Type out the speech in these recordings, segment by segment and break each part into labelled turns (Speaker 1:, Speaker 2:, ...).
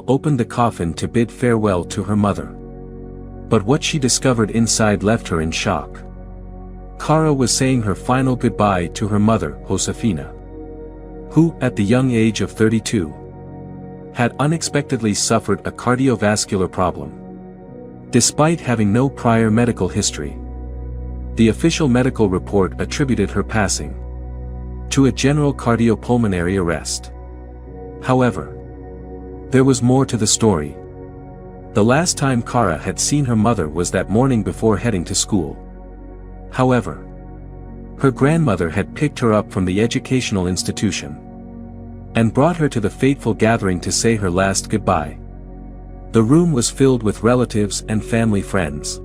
Speaker 1: opened the coffin to bid farewell to her mother. But what she discovered inside left her in shock. Kiara was saying her final goodbye to her mother, Josefina, who, at the young age of 32, had unexpectedly suffered a cardiovascular problem. Despite having no prior medical history, the official medical report attributed her passing to a general cardiopulmonary arrest. However, there was more to the story. The last time Kiara had seen her mother was that morning before heading to school. However, her grandmother had picked her up from the educational institution and brought her to the fateful gathering to say her last goodbye. The room was filled with relatives and family friends.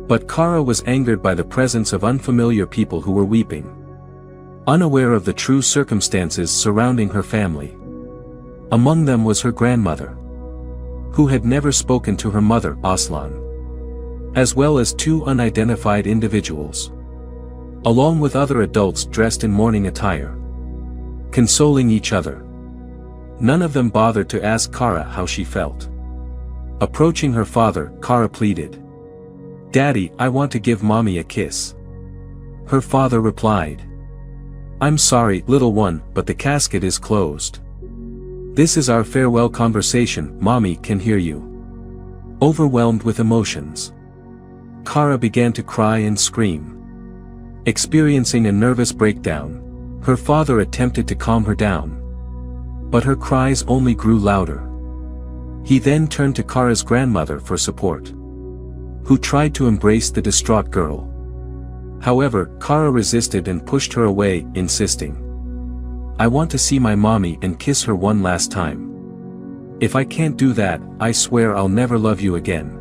Speaker 1: But Kiara was angered by the presence of unfamiliar people who were weeping, unaware of the true circumstances surrounding her family. Among them was her grandmother, who had never spoken to her mother, Aslan, as well as two unidentified individuals, along with other adults dressed in mourning attire, consoling each other. None of them bothered to ask Kiara how she felt. Approaching her father, Kiara pleaded, "Daddy, I want to give Mommy a kiss." Her father replied, "I'm sorry, little one, but the casket is closed. This is our farewell conversation, Mommy can hear you." Overwhelmed with emotions, Kiara began to cry and scream. Experiencing a nervous breakdown, her father attempted to calm her down, but her cries only grew louder. He then turned to Kiara's grandmother for support, who tried to embrace the distraught girl. However, Kiara resisted and pushed her away, insisting, "I want to see my mommy and kiss her one last time. If I can't do that, I swear I'll never love you again."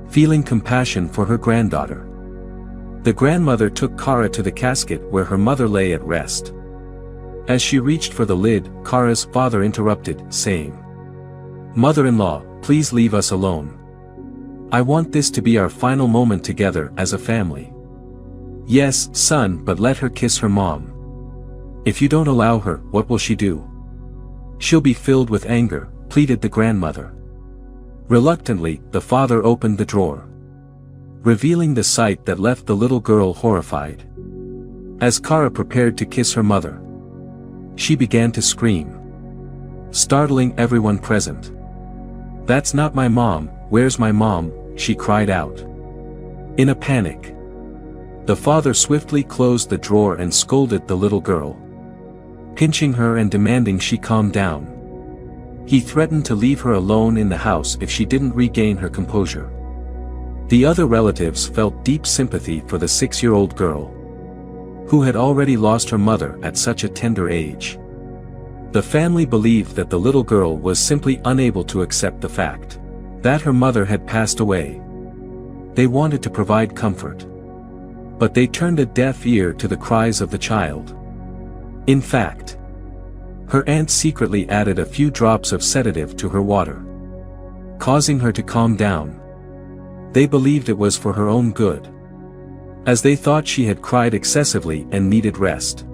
Speaker 1: Feeling compassion for her granddaughter, the grandmother took Kiara to the casket where her mother lay at rest. As she reached for the lid, Kiara's father interrupted, saying, "Mother-in-law, please leave us alone. I want this to be our final moment together as a family." "Yes, son, but let her kiss her mom. If you don't allow her, what will she do? She'll be filled with anger," pleaded the grandmother. Reluctantly, the father opened the drawer, revealing the sight that left the little girl horrified. As Kiara prepared to kiss her mother, she began to scream, startling everyone present. "That's not my mom, where's my mom?" she cried out. In a panic, the father swiftly closed the drawer and scolded the little girl, pinching her and demanding she calm down. He threatened to leave her alone in the house if she didn't regain her composure. The other relatives felt deep sympathy for the 6-year-old girl, who had already lost her mother at such a tender age. The family believed that the little girl was simply unable to accept the fact that her mother had passed away. They wanted to provide comfort, but they turned a deaf ear to the cries of the child. In fact, her aunt secretly added a few drops of sedative to her water, causing her to calm down. They believed it was for her own good, as they thought she had cried excessively and needed rest.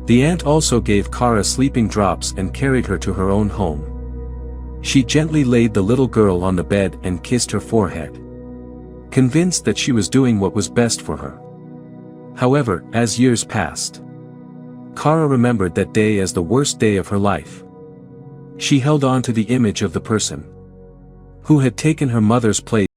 Speaker 1: The aunt also gave Kiara sleeping drops and carried her to her own home. She gently laid the little girl on the bed and kissed her forehead, convinced that she was doing what was best for her. However, as years passed, Kiara remembered that day as the worst day of her life. She held on to the image of the person who had taken her mother's place.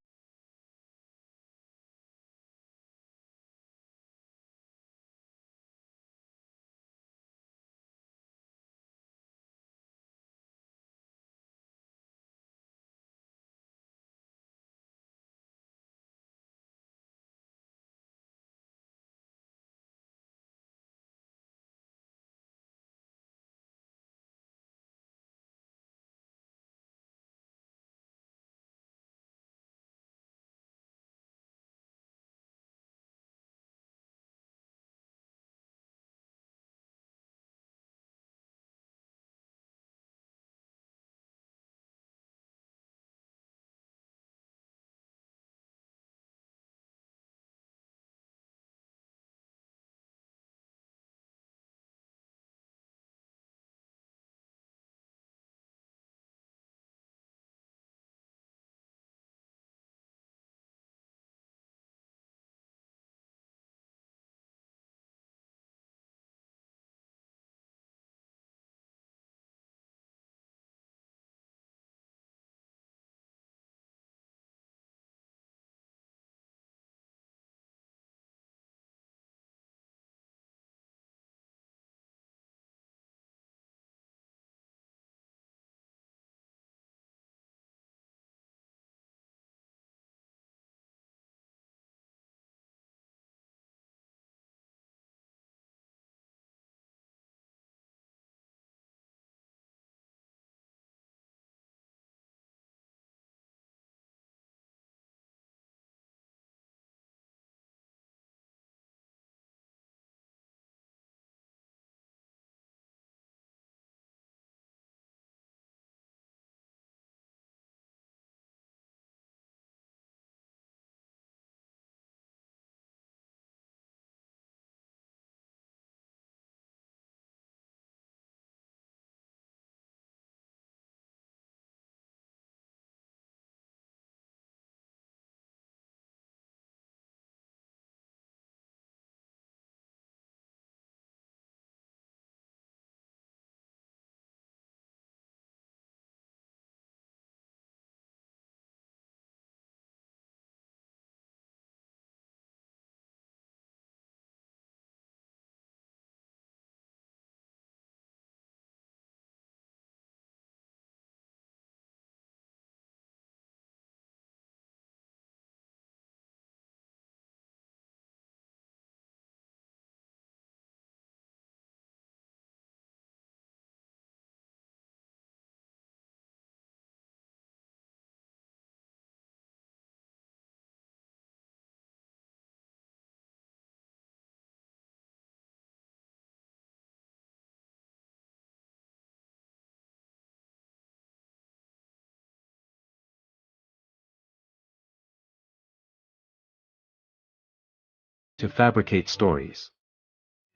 Speaker 1: to fabricate stories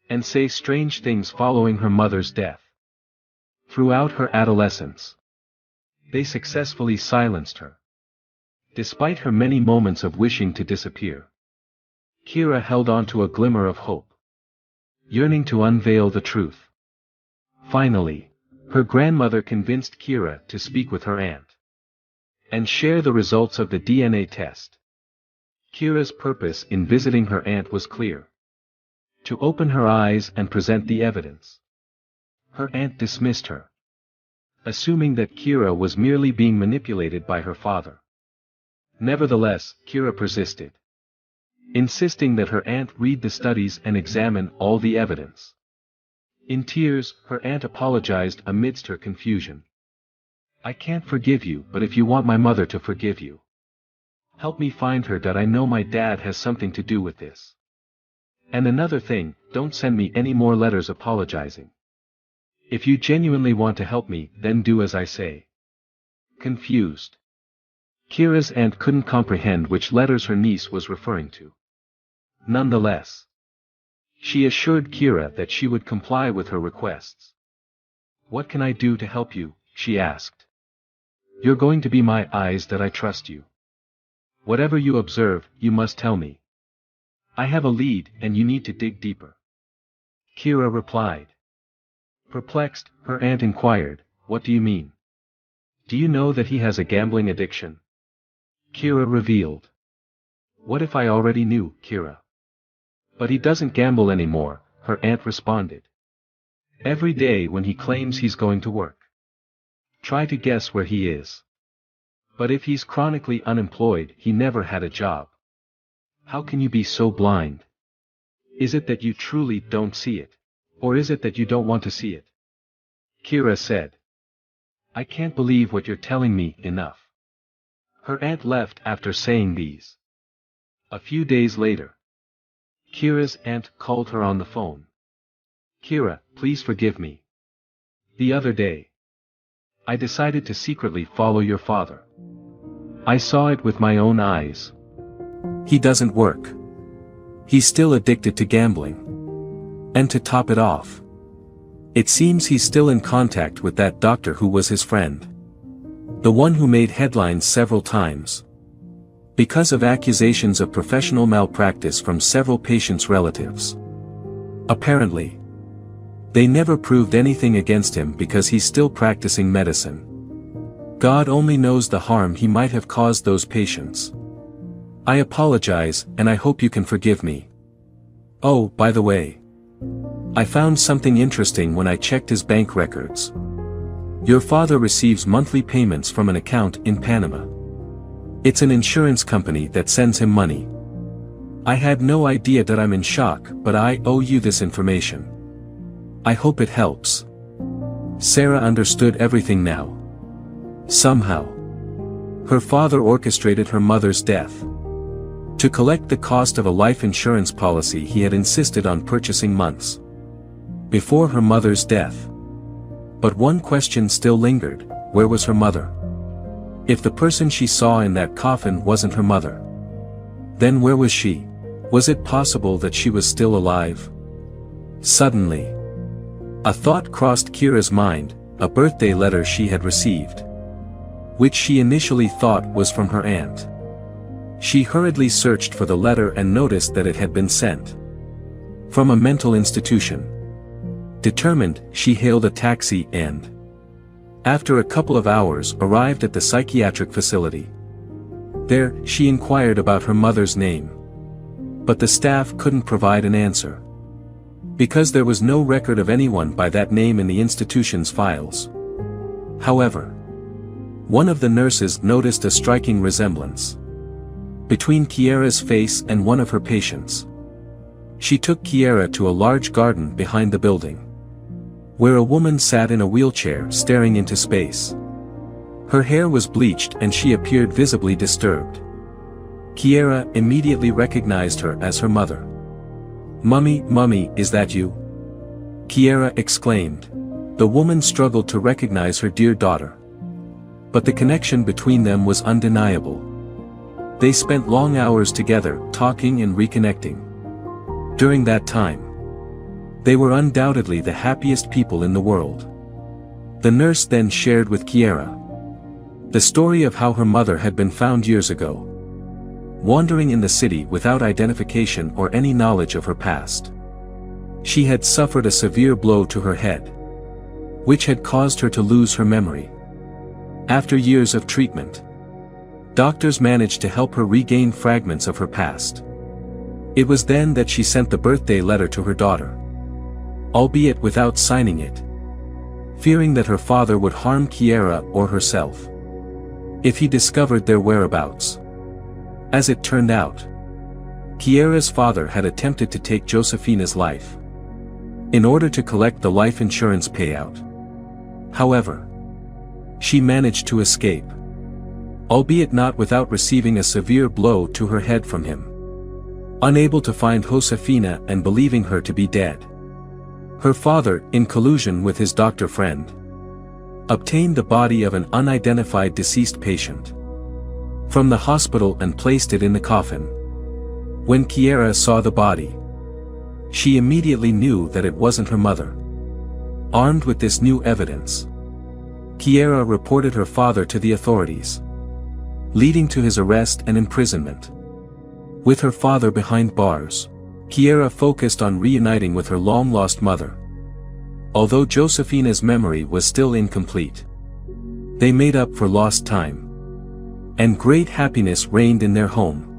Speaker 1: and say strange things following her mother's death. Throughout her adolescence, they successfully silenced her. Despite her many moments of wishing to disappear, Kiara held on to a glimmer of hope, yearning to unveil the truth. Finally, her grandmother convinced Kiara to speak with her aunt and share the results of the DNA test. Kiara's purpose in visiting her aunt was clear: to open her eyes and present the evidence. Her aunt dismissed her, assuming that Kiara was merely being manipulated by her father. Nevertheless, Kiara persisted, insisting that her aunt read the studies and examine all the evidence. In tears, her aunt apologized amidst her confusion. "I can't forgive you, but if you want my mother to forgive you, help me find her. I know my dad has something to do with this. And another thing, don't send me any more letters apologizing. If you genuinely want to help me, then do as I say." Confused, Kiara's aunt couldn't comprehend which letters her niece was referring to. Nonetheless, she assured Kiara that she would comply with her requests. "What can I do to help you?" she asked. "You're going to be my eyes. That I trust you. Whatever you observe, you must tell me. I have a lead, and you need to dig deeper." Kiara replied. Perplexed, her aunt inquired, "What do you mean? Do you know that he has a gambling addiction?" Kiara revealed. "What if I already knew, Kiara?" "But he doesn't gamble anymore," her aunt responded. "Every day when he claims he's going to work. Try to guess where he is. But if he's chronically unemployed, he never had a job. How can you be so blind? Is it that you truly don't see it? Or is it that you don't want to see it?" Kiara said. "I can't believe what you're telling me." Enough. Her aunt left after saying these. A few days later, Kiara's aunt called her on the phone. "Kiara, please forgive me. The other day, I decided to secretly follow your father. I saw it with my own eyes. He doesn't work. He's still addicted to gambling. And to top it off, it seems he's still in contact with that doctor who was his friend. The one who made headlines several times because of accusations of professional malpractice from several patients' relatives. Apparently, they never proved anything against him because he's still practicing medicine. God only knows the harm he might have caused those patients. I apologize, and I hope you can forgive me. Oh, by the way, I found something interesting when I checked his bank records. Your father receives monthly payments from an account in Panama. It's an insurance company that sends him money. I had no idea. That I'm in shock, but I owe you this information. I hope it helps." Sarah understood everything now. Somehow, her father orchestrated her mother's death to collect the cost of a life insurance policy he had insisted on purchasing months before her mother's death. But one question still lingered: where was her mother? If the person she saw in that coffin wasn't her mother, then where was she? Was it possible that she was still alive? Suddenly, a thought crossed Kiara's mind: a birthday letter she had received, which she initially thought was from her aunt. She hurriedly searched for the letter and noticed that it had been sent from a mental institution. Determined, she hailed a taxi and, after a couple of hours, arrived at the psychiatric facility. There, she inquired about her mother's name. But the staff couldn't provide an answer, because there was no record of anyone by that name in the institution's files. However, one of the nurses noticed a striking resemblance between Kiara's face and one of her patients. She took Kiara to a large garden behind the building, where a woman sat in a wheelchair staring into space. Her hair was bleached and she appeared visibly disturbed. Kiara immediately recognized her as her mother. Mummy, is that you?" Kiara exclaimed. The woman struggled to recognize her dear daughter, but the connection between them was undeniable. They spent long hours together, talking and reconnecting. During that time, they were undoubtedly the happiest people in the world. The nurse then shared with Kiara the story of how her mother had been found years ago, wandering in the city without identification or any knowledge of her past. She had suffered a severe blow to her head, which had caused her to lose her memory. After years of treatment, doctors managed to help her regain fragments of her past. It was then that she sent the birthday letter to her daughter, albeit without signing it, fearing that her father would harm Kiara or herself if he discovered their whereabouts. As it turned out, Kiara's father had attempted to take Josefina's life in order to collect the life insurance payout. However, she managed to escape, albeit not without receiving a severe blow to her head from him. Unable to find Josefina and believing her to be dead, her father, in collusion with his doctor friend, obtained the body of an unidentified deceased patient from the hospital and placed it in the coffin. When Kiara saw the body, she immediately knew that it wasn't her mother. Armed with this new evidence, Kiara reported her father to the authorities, leading to his arrest and imprisonment. With her father behind bars, Kiara focused on reuniting with her long-lost mother. Although Josefina's memory was still incomplete, they made up for lost time, and great happiness reigned in their home.